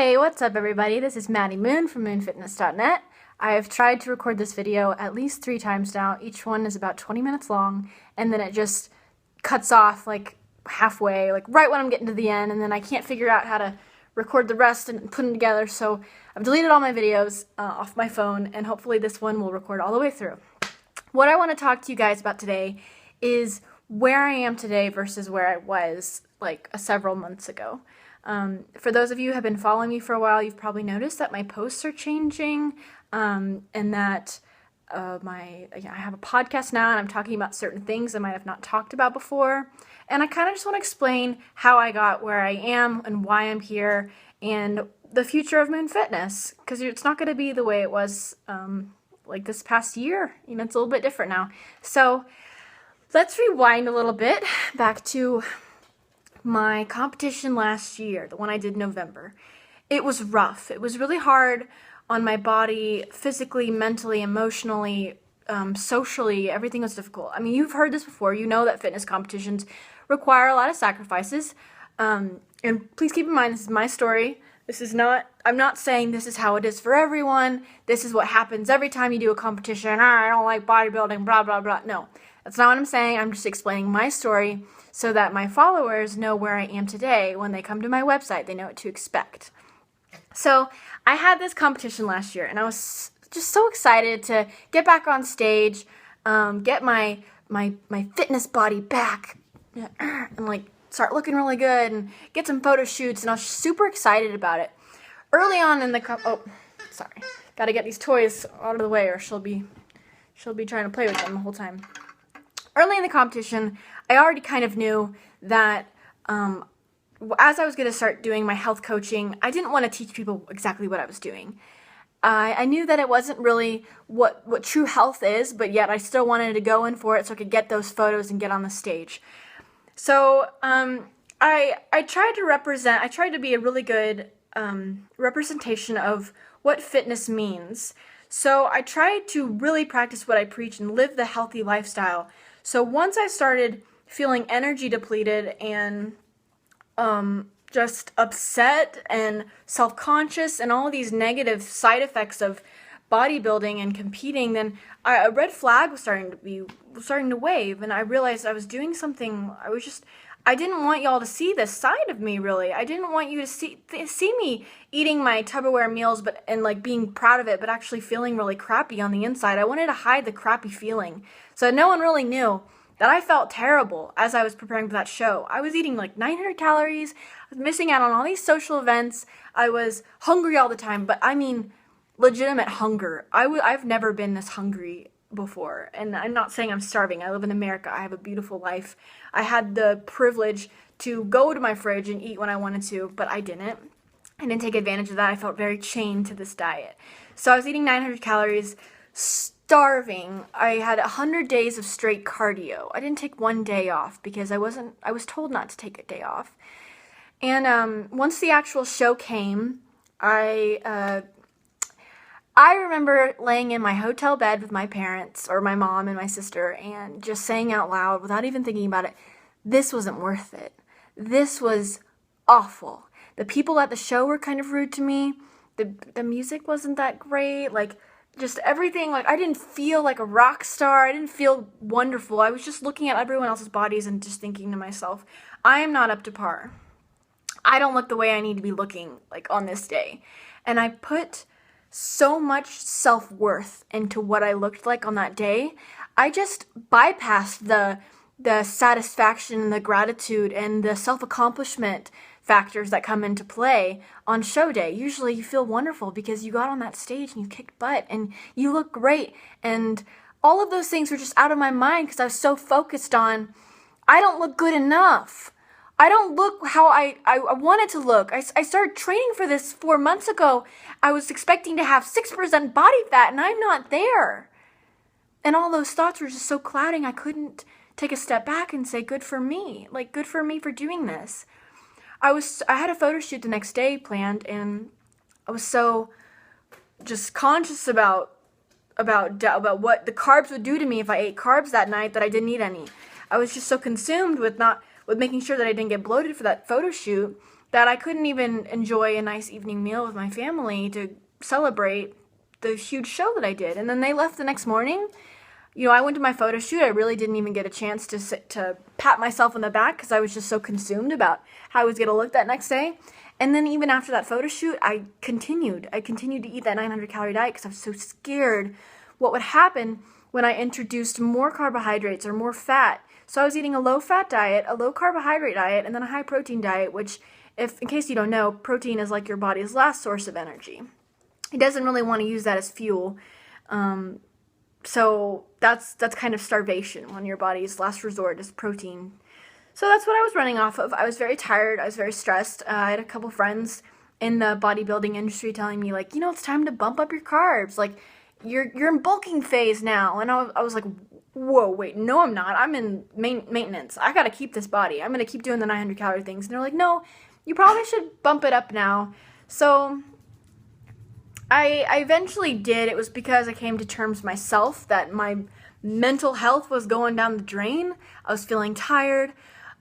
Hey, what's up everybody? This is Maddie Moon from moonfitness.net. I have tried to record this video at least 3 times now. Each one is about 20 minutes long, and then it just cuts off like halfway, like right when I'm getting to the end, and then I can't figure out how to record the rest and put them together, so I've deleted all my videos off my phone, and hopefully this one will record all the way through. What I want to talk to you guys about today is where I am today versus where I was like several months ago. For those of you who have been following me for a while, you've probably noticed that my posts are changing, and that I have a podcast now, and I'm talking about certain things I might have not talked about before. And I kind of just want to explain how I got where I am and why I'm here and the future of Moon Fitness, because it's not going to be the way it was like this past year. You know, it's a little bit different now. So let's rewind a little bit back to my competition last year, the one I did in November. It was rough. It was really hard on my body, physically, mentally, emotionally, socially. Everything was difficult. I mean, you've heard this before. You know that fitness competitions require a lot of sacrifices. And please keep in mind, this is my story. I'm not saying this is how it is for everyone. This is what happens every time you do a competition. I don't like bodybuilding, blah, blah, blah. No, that's not what I'm saying. I'm just explaining my story so that my followers know where I am today. When they come to my website, they know what to expect. So I had this competition last year, and I was just so excited to get back on stage, get my fitness body back, and like start looking really good, and get some photo shoots, and I was super excited about it. Early on in the gotta get these toys out of the way, or she'll be trying to play with them the whole time. Early in the competition, I already kind of knew that as I was going to start doing my health coaching, I didn't want to teach people exactly what I was doing. I knew that it wasn't really what true health is, but yet I still wanted to go in for it so I could get those photos and get on the stage. So I tried to be a really good representation of what fitness means. So I tried to really practice what I preach and live the healthy lifestyle. So once I started feeling energy depleted and just upset and self-conscious and all of these negative side effects of bodybuilding and competing, then a red flag was starting to wave, and I realized I was doing something. I didn't want y'all to see this side of me, really. I didn't want you to see me eating my Tupperware meals and like being proud of it, but actually feeling really crappy on the inside. I wanted to hide the crappy feeling so no one really knew that I felt terrible as I was preparing for that show. I was eating like 900 calories. I was missing out on all these social events. I was hungry all the time, but I mean legitimate hunger. I've never been this hungry before, and I'm not saying I'm starving. I live in America. I have a beautiful life. I had the privilege to go to my fridge and eat when I wanted to, but I didn't take advantage of that. I felt very chained to this diet. So I was eating 900 calories, starving. I had 100 days of straight cardio. I didn't take one day off because I was told not to take a day off. And once the actual show came, I remember laying in my hotel bed with my parents, or my mom and my sister, and just saying out loud, without even thinking about it, this wasn't worth it. This was awful. The people at the show were kind of rude to me. The music wasn't that great. Like, just everything, like, I didn't feel like a rock star. I didn't feel wonderful. I was just looking at everyone else's bodies and just thinking to myself, I am not up to par. I don't look the way I need to be looking, like, on this day. And I put so much self-worth into what I looked like on that day. I just bypassed the satisfaction and the gratitude and the self-accomplishment factors that come into play on show day. Usually you feel wonderful because you got on that stage and you kicked butt and you look great, and all of those things were just out of my mind because I was so focused on, I don't look good enough. I don't look how I wanted to look. I started training for this 4 months ago. I was expecting to have 6% body fat, and I'm not there. And all those thoughts were just so clouding, I couldn't take a step back and say, good for me. Like, good for me for doing this. I had a photo shoot the next day planned, and I was so just conscious about what the carbs would do to me if I ate carbs that night that I didn't eat any. I was just so consumed with making sure that I didn't get bloated for that photo shoot that I couldn't even enjoy a nice evening meal with my family to celebrate the huge show that I did. And then they left the next morning. You know, I went to my photo shoot. I really didn't even get a chance to pat myself on the back because I was just so consumed about how I was going to look that next day. And then even after that photo shoot, I continued to eat that 900-calorie diet because I was so scared what would happen when I introduced more carbohydrates or more fat. So I was eating a low-fat diet, a low-carbohydrate diet, and then a high-protein diet, which, in case you don't know, protein is like your body's last source of energy. It doesn't really want to use that as fuel. So that's kind of starvation when your body's last resort is protein. So that's what I was running off of. I was very tired. I was very stressed. I had a couple friends in the bodybuilding industry telling me, like, you know, it's time to bump up your carbs. Like, you're in bulking phase now. And I was like, whoa, wait, no, I'm not. I'm in maintenance. I got to keep this body. I'm going to keep doing the 900-calorie things. And they're like, no, you probably should bump it up now. So I eventually did. It was because I came to terms myself that my mental health was going down the drain. I was feeling tired.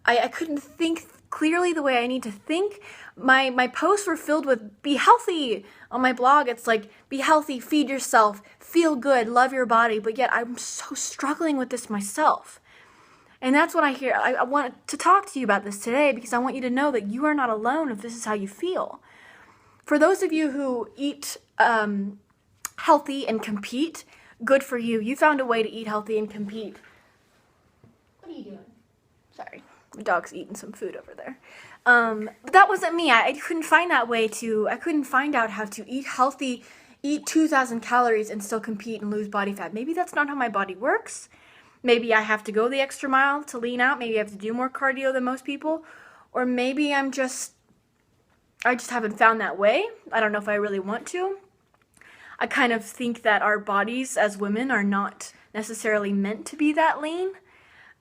I couldn't think clearly the way I need to think. My posts were filled with be healthy. On my blog, it's like, be healthy, feed yourself, feel good, love your body. But yet I'm so struggling with this myself. And that's what I hear. I want to talk to you about this today because I want you to know that you are not alone if this is how you feel. For those of you who eat healthy and compete, good for you. You found a way to eat healthy and compete. What are you doing? Sorry, my dog's eating some food over there. But that wasn't me. I couldn't find that way I couldn't find out how to eat healthy, eat 2,000 calories and still compete and lose body fat. Maybe that's not how my body works. Maybe I have to go the extra mile to lean out. Maybe I have to do more cardio than most people. Or maybe I just haven't found that way. I don't know if I really want to. I kind of think that our bodies as women are not necessarily meant to be that lean.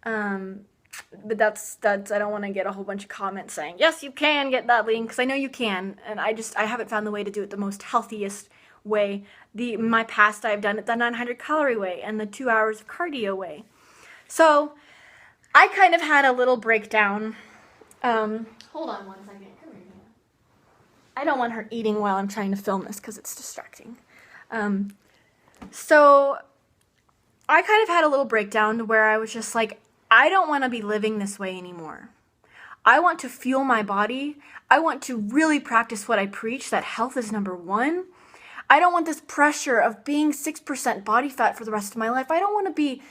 But that's I don't want to get a whole bunch of comments saying, yes, you can get that lean, because I know you can. And I haven't found the way to do it the most healthiest way. In my past, I've done it the 900-calorie way and the 2 hours of cardio way. So I kind of had a little breakdown. Hold on one second. Come here. I don't want her eating while I'm trying to film this because it's distracting. So I kind of had a little breakdown where I was just like, I don't want to be living this way anymore. I want to fuel my body. I want to really practice what I preach, that health is number one. I don't want this pressure of being 6% body fat for the rest of my life. I don't want to be,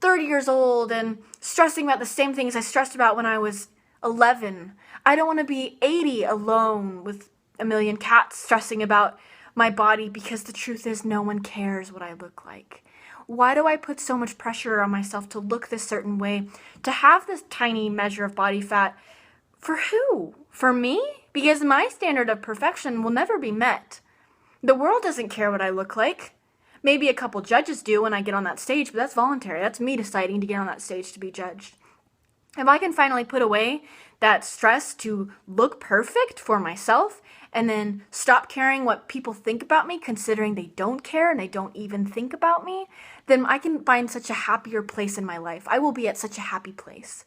30 years old and stressing about the same things I stressed about when I was 11. I don't want to be 80 alone with a million cats stressing about my body, because the truth is no one cares what I look like. Why do I put so much pressure on myself to look this certain way, to have this tiny measure of body fat? For who? For me? Because my standard of perfection will never be met. The world doesn't care what I look like. Maybe a couple judges do when I get on that stage, but that's voluntary. That's me deciding to get on that stage to be judged. If I can finally put away that stress to look perfect for myself and then stop caring what people think about me, considering they don't care and they don't even think about me, then I can find such a happier place in my life. I will be at such a happy place.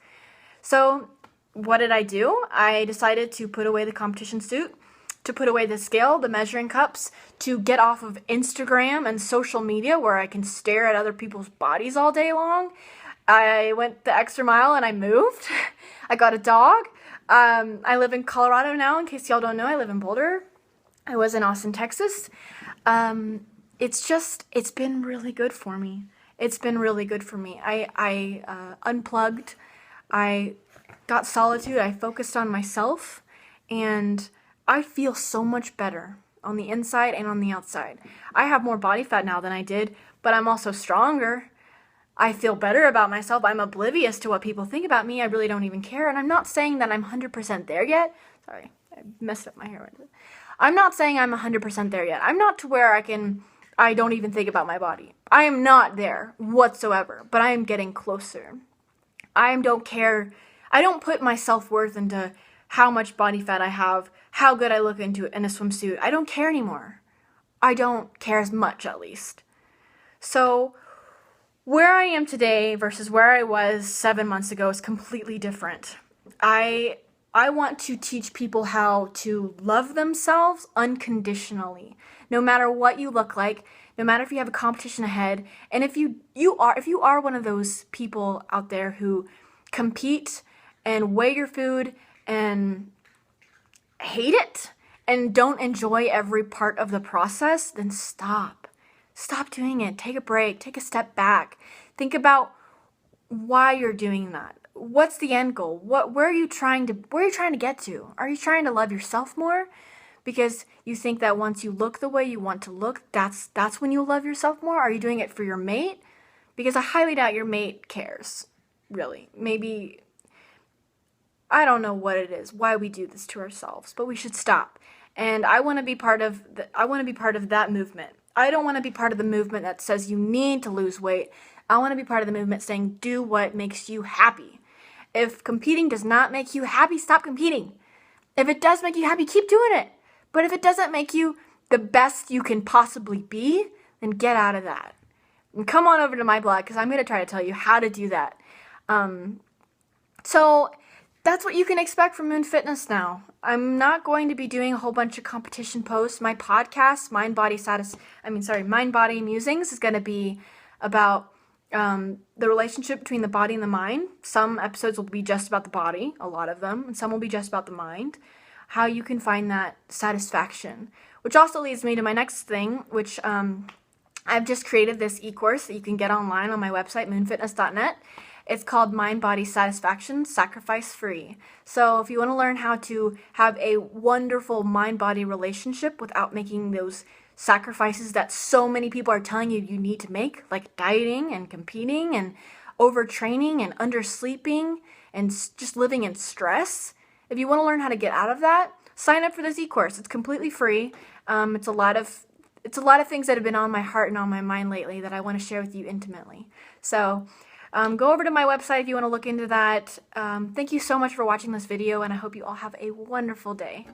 So what did I do? I decided to put away the competition suit, to put away the scale, the measuring cups, to get off of Instagram and social media where I can stare at other people's bodies all day long. I went the extra mile and I moved. I got a dog. I live in Colorado now. In case y'all don't know, I live in Boulder. I was in Austin, Texas. It's been really good for me. It's been really good for me. I unplugged. I got solitude. I focused on myself, and I feel so much better on the inside and on the outside. I have more body fat now than I did, but I'm also stronger. I feel better about myself. I'm oblivious to what people think about me. I really don't even care. And I'm not saying that I'm 100% there yet. Sorry, I messed up my hair. I'm not saying I'm 100% there yet. I'm not to where I don't even think about my body. I am not there whatsoever, but I am getting closer. I don't care. I don't put my self-worth into how much body fat I have, how good I look in a swimsuit. I don't care anymore. I don't care as much, at least. So where I am today versus where I was 7 months ago is completely different. I I want to teach people how to love themselves unconditionally, no matter what you look like, no matter if you have a competition ahead. And if you are one of those people out there who compete and weigh your food and hate it and don't enjoy every part of the process, then stop. Stop doing it. Take a break. Take a step back. Think about why you're doing that. What's the end goal? Where are you trying to get to? Are you trying to love yourself more? Because you think that once you look the way you want to look, that's when you'll love yourself more? Are you doing it for your mate? Because I highly doubt your mate cares. Really. Maybe, I don't know what it is, why we do this to ourselves, but we should stop. And I want to be part of that movement. I don't want to be part of the movement that says you need to lose weight. I want to be part of the movement saying do what makes you happy. If competing does not make you happy, stop competing. If it does make you happy, keep doing it. But if it doesn't make you the best you can possibly be, then get out of that. And come on over to my blog, because I'm going to try to tell you how to do that. So that's what you can expect from Moon Fitness now. I'm not going to be doing a whole bunch of competition posts. My podcast, Mind Body Musings, is going to be about the relationship between the body and the mind. Some episodes will be just about the body, a lot of them, and some will be just about the mind. How you can find that satisfaction. Which also leads me to my next thing, which I've just created this e-course that you can get online on my website, moonfitness.net. It's called Mind Body Satisfaction, Sacrifice Free. So if you want to learn how to have a wonderful mind-body relationship without making those sacrifices that so many people are telling you need to make, like dieting and competing and overtraining and undersleeping and just living in stress. If you want to learn how to get out of that, sign up for this e-course. It's completely free. It's a lot of things that have been on my heart and on my mind lately that I want to share with you intimately. So go over to my website if you want to look into that. Thank you so much for watching this video, and I hope you all have a wonderful day.